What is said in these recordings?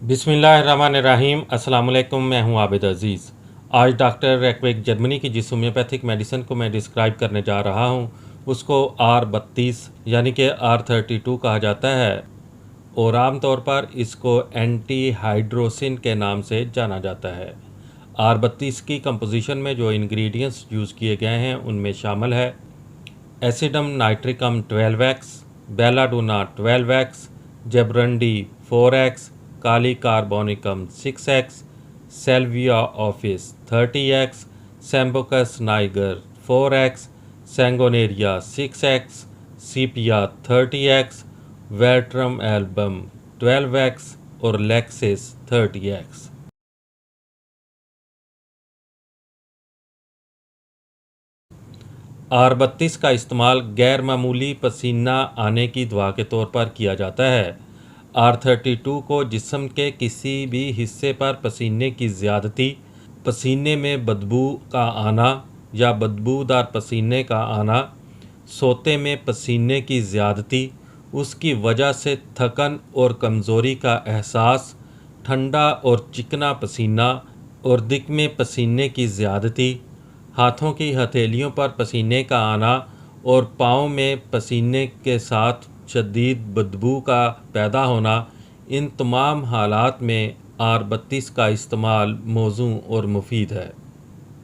बिस्मिल्लाहिर्रहमानिर्रहीम। अस्सलाम वालेकुम। मैं हूं आबिद अज़ीज़। आज डॉक्टर रैकविक जर्मनी की जिस होम्योपैथिक मेडिसिन को मैं डिस्क्राइब करने जा रहा हूं उसको R32 यानी कि R32 कहा जाता है और आमतौर पर इसको एंटी हाइड्रोसिन के नाम से जाना जाता है। R32 की कंपोजिशन में जो इंग्रेडिएंट्स यूज़ किए गए हैं उनमें शामिल है acidum nitricum 12x, belladonna 12x, jaborandi 4x, kali carbonicum 6x, salvia ऑफिस 30x, sambucus nigra 4x, sanguinaria 6x, sepia 30x, veratrum album 12x और लेक्सिस 30x। R32 का इस्तेमाल गैर मामूली पसीना आने की दवा के तौर पर किया जाता है। R32 को जिस्म के किसी भी हिस्से पर पसीने की ज़्यादती, पसीने में बदबू का आना या बदबूदार पसीने का आना, सोते में पसीने की ज़्यादती, उसकी वजह से थकन और कमज़ोरी का एहसास, ठंडा और चिकना पसीना और दिक में पसीने की ज़्यादती, हाथों की हथेलियों पर पसीने का आना और पाँव में पसीने के साथ शदीद बदबू का पैदा होना, इन तमाम हालात में R32 का इस्तेमाल मौजू और मुफीद है।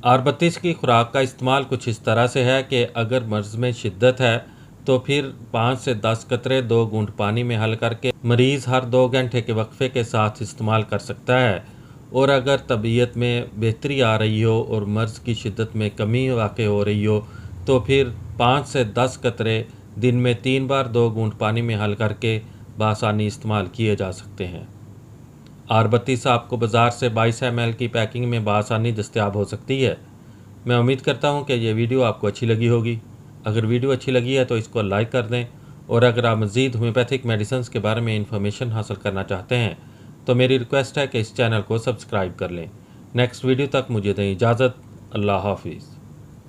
R32 की खुराक का इस्तेमाल कुछ इस तरह से है कि अगर मर्ज़ में शिद्दत है तो फिर 5 से 10 कतरे 2 घूंट पानी में हल करके मरीज़ हर 2 घंटे के वक्फे के साथ इस्तेमाल कर सकता है। और अगर तबीयत में बेहतरी आ रही हो और मर्ज़ की शिद्दत में कमी वाक़ हो रही हो तो फिर 5 से 10 कतरे दिन में 3 बार 2 घूंट पानी में हल करके बआसानी इस्तेमाल किए जा सकते हैं। R32 आपको बाज़ार से 22 ml की पैकिंग में बआसानी दस्तयाब हो सकती है। मैं उम्मीद करता हूँ कि ये वीडियो आपको अच्छी लगी होगी। अगर वीडियो अच्छी लगी है तो इसको लाइक कर दें और अगर आप मज़ीद होम्योपैथिक मेडिसिन के बारे में इंफॉर्मेशन हासिल करना चाहते हैं तो मेरी रिक्वेस्ट है कि इस चैनल को सब्सक्राइब कर लें। नेक्स्ट वीडियो तक मुझे दें इजाज़त। अल्लाह हाफिज़।